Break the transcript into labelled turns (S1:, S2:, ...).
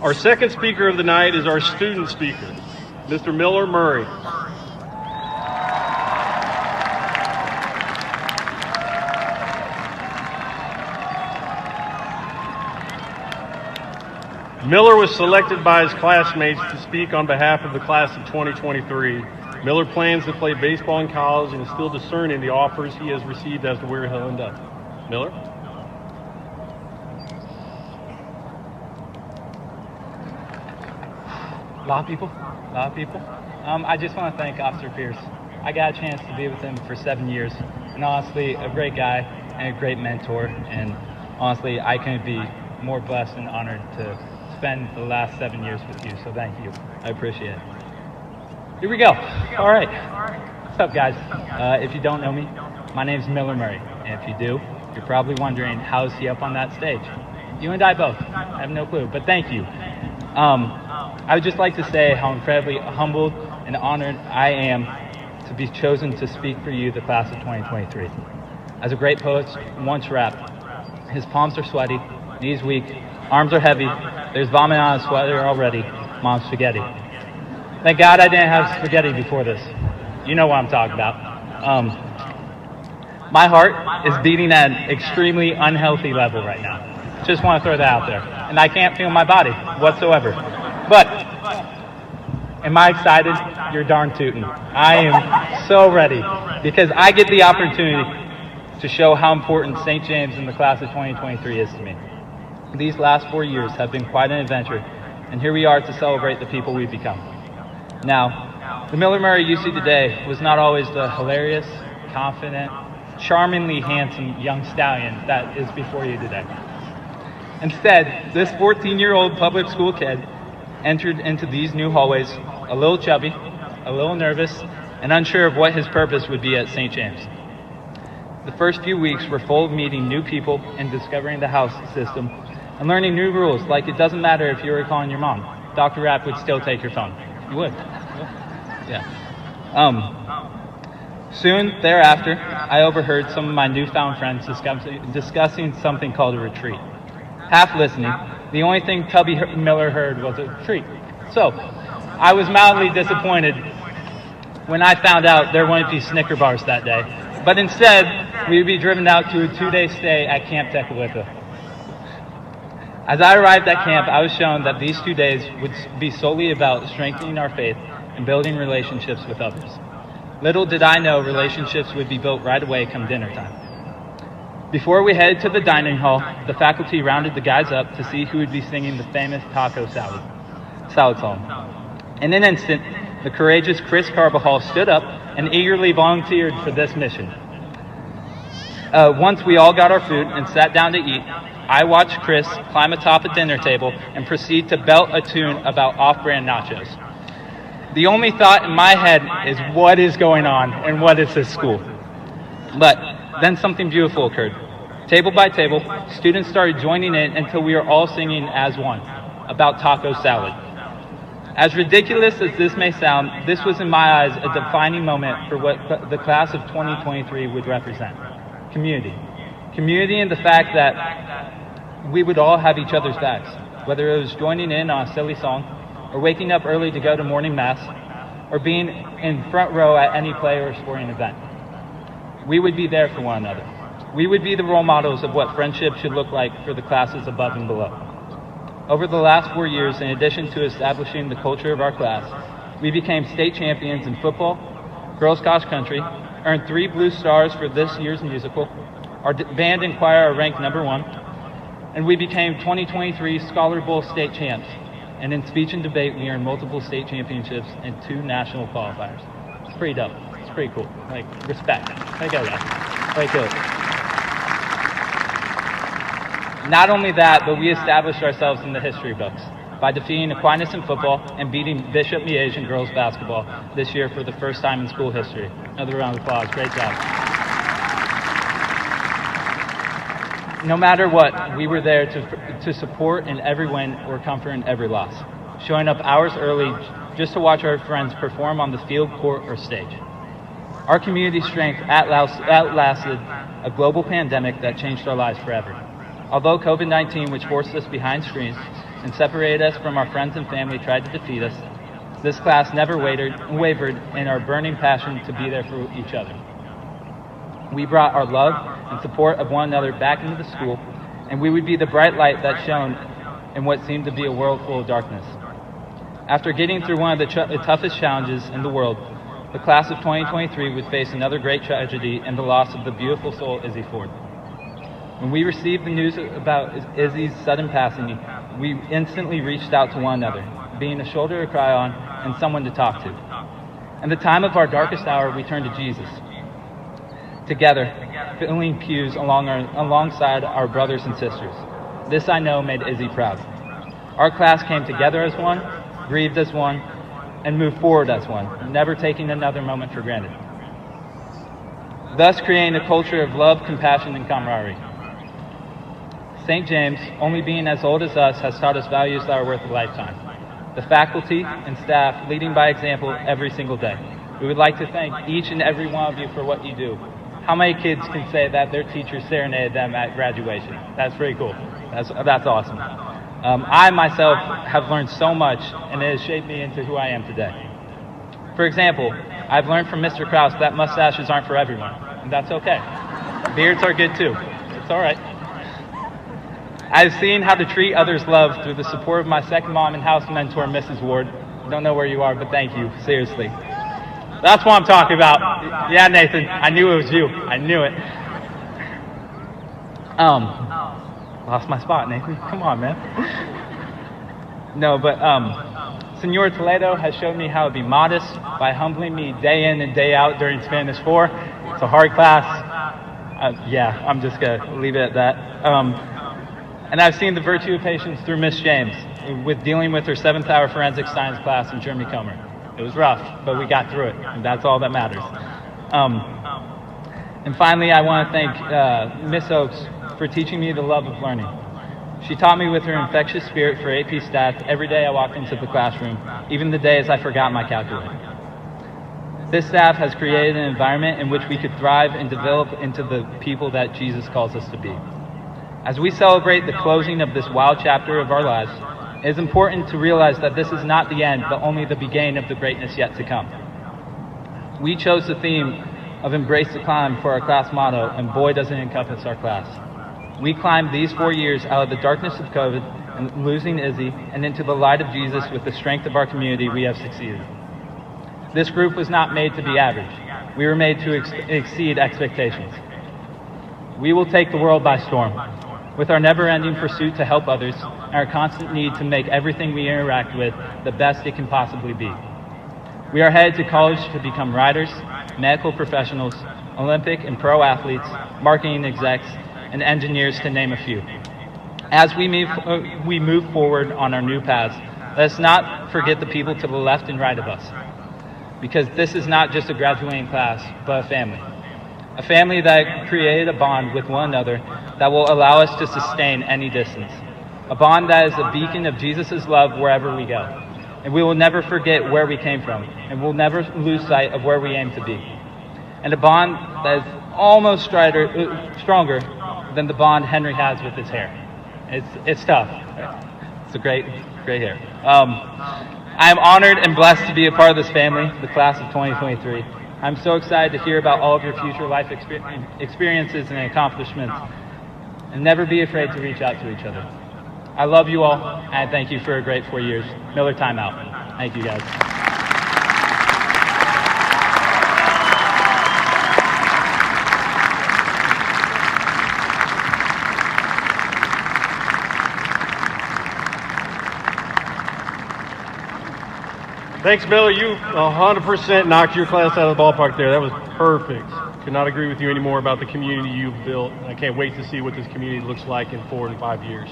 S1: Our second speaker of the night is our student speaker, Mr. Miller Murray. Miller was selected by his classmates to speak on behalf of the class of 2023. Miller plans to play baseball in college and is still discerning the offers he has received as to where he'll end up. Miller?
S2: A lot of people. I just want to thank Officer Pierce. I got a chance to be with him for 7 years, and honestly, a great guy and a great mentor, and honestly, I couldn't be more blessed and honored to spend the last 7 years with you, so thank you. I appreciate it. Here we go. All right. What's up, guys? If you don't know me, my name's Miller Murray, and if you do, you're probably wondering, how is he up on that stage? You and I both. I have no clue, but thank you. I would just like to say how incredibly humbled and honored I am to be chosen to speak for you, the class of 2023. As a great poet once rapped, his palms are sweaty, knees weak, arms are heavy, there's vomit on his sweater already, mom's spaghetti. Thank God I didn't have spaghetti before this. You know what I'm talking about. My heart is beating at an extremely unhealthy level right now. Just want to throw that out there. And I can't feel my body whatsoever. But, am I excited? You're darn tootin'. I am so ready because I get the opportunity to show how important St. James and the class of 2023 is to me. These last 4 years have been quite an adventure, and here we are to celebrate the people we've become. Now, the Miller Murray you see today was not always the hilarious, confident, charmingly handsome young stallion that is before you today. Instead, this 14-year-old public school kid entered into these new hallways a little chubby, a little nervous, and unsure of what his purpose would be at St. James. The first few weeks were full of meeting new people and discovering the house system and learning new rules, like it doesn't matter if you were calling your mom. Dr. Rapp would still take your phone. You would. Yeah. Soon thereafter, I overheard some of my newfound friends discussing something called a retreat. Half listening, the only thing Tubby Miller heard was a retreat. So, I was mildly disappointed when I found out there wouldn't be Snicker bars that day, but instead, we would be driven out to a 2-day stay at Camp Tekakwitha. As I arrived at camp, I was shown that these 2 days would be solely about strengthening our faith and building relationships with others. Little did I know relationships would be built right away come dinner time. Before we headed to the dining hall, the faculty rounded the guys up to see who would be singing the famous taco salad song. In an instant, the courageous Chris Carbajal stood up and eagerly volunteered for this mission. Once we all got our food and sat down to eat, I watched Chris climb atop a dinner table and proceed to belt a tune about off-brand nachos. The only thought in my head is, what is going on and what is this school? But then something beautiful occurred. Table by table, students started joining in until we were all singing as one about taco salad. As ridiculous as this may sound, this was in my eyes a defining moment for what the class of 2023 would represent. Community. Community and the fact that we would all have each other's backs, whether it was joining in on a silly song, or waking up early to go to morning mass, or being in front row at any play or sporting event. We would be there for one another. We would be the role models of what friendship should look like for the classes above and below. Over the last 4 years, in addition to establishing the culture of our class, we became state champions in football, girls cross country, earned 3 Blue Stars for this year's musical, our band and choir are ranked #1, and we became 2023 Scholar Bowl state champs. And in speech and debate, we earned multiple state championships and 2 national qualifiers. It's pretty dope. It's pretty cool. Like, respect. There you go, guys. Way cool. Not only that, but we established ourselves in the history books by defeating Aquinas in football and beating Bishop Miege in girls basketball this year for the first time in school history. Another round of applause. Great job. No matter what, we were there to support in every win or comfort in every loss, showing up hours early just to watch our friends perform on the field, court, or stage. Our community strength outlasted a global pandemic that changed our lives forever. Although COVID-19, which forced us behind screens, and separated us from our friends and family tried to defeat us, this class never wavered in our burning passion to be there for each other. We brought our love and support of one another back into the school, and we would be the bright light that shone in what seemed to be a world full of darkness. After getting through one of the toughest challenges in the world, the class of 2023 would face another great tragedy in the loss of the beautiful soul Izzy Ford. When we received the news about Izzy's sudden passing, we instantly reached out to one another, being a shoulder to cry on and someone to talk to. In the time of our darkest hour, we turned to Jesus. Together, filling pews alongside our brothers and sisters. This, I know, made Izzy proud. Our class came together as one, grieved as one, and moved forward as one, never taking another moment for granted. Thus creating a culture of love, compassion, and camaraderie. St. James, only being as old as us, has taught us values that are worth a lifetime. The faculty and staff leading by example every single day. We would like to thank each and every one of you for what you do. How many kids can say that their teacher serenaded them at graduation? That's pretty cool. That's awesome. I myself have learned so much, and it has shaped me into who I am today. For example, I've learned from Mr. Krause that mustaches aren't for everyone, and that's okay. Beards are good too. It's all right. I've seen how to treat others' love through the support of my second mom and house mentor, Mrs. Ward. Don't know where you are, but thank you, seriously. That's what I'm talking about. Yeah, Nathan, I knew it was you. I knew it. Lost my spot, Nathan. Come on, man. No, but Senor Toledo has shown me how to be modest by humbling me day in and day out during Spanish 4. It's a hard class. Yeah, I'm just going to leave it at that. And I've seen the virtue of patience through Miss James with dealing with her 7th hour forensic science class in Jeremy Comer. It was rough, but we got through it, and that's all that matters. And finally, I want to thank Miss Oakes for teaching me the love of learning. She taught me with her infectious spirit for AP stats every day I walked into the classroom, even the days I forgot my calculator. This staff has created an environment in which we could thrive and develop into the people that Jesus calls us to be. As we celebrate the closing of this wild chapter of our lives, it is important to realize that this is not the end, but only the beginning of the greatness yet to come. We chose the theme of Embrace the Climb for our class motto, and boy does it encompass our class. We climbed these 4 years out of the darkness of COVID and losing Izzy and into the light of Jesus with the strength of our community. We have succeeded. This group was not made to be average. We were made to exceed expectations. We will take the world by storm. With our never-ending pursuit to help others and our constant need to make everything we interact with the best it can possibly be. We are headed to college to become writers, medical professionals, Olympic and pro athletes, marketing execs, and engineers, to name a few. As we move forward on our new paths, let us not forget the people to the left and right of us, because this is not just a graduating class, but a family. A family that created a bond with one another that will allow us to sustain any distance. A bond that is a beacon of Jesus' love wherever we go. And we will never forget where we came from, and we'll never lose sight of where we aim to be. And a bond that is almost stronger than the bond Henry has with his hair. It's tough. It's a great hair. I am honored and blessed to be a part of this family, the class of 2023. I'm so excited to hear about all of your future life experiences and accomplishments, and never be afraid to reach out to each other. I love you all, and I thank you for a great 4 years. Miller timeout. Thank you, guys.
S1: Thanks, Miller. You 100% knocked your class out of the ballpark there. That was perfect. Could not agree with you anymore about the community you've built. I can't wait to see what this community looks like in 4 and 5 years.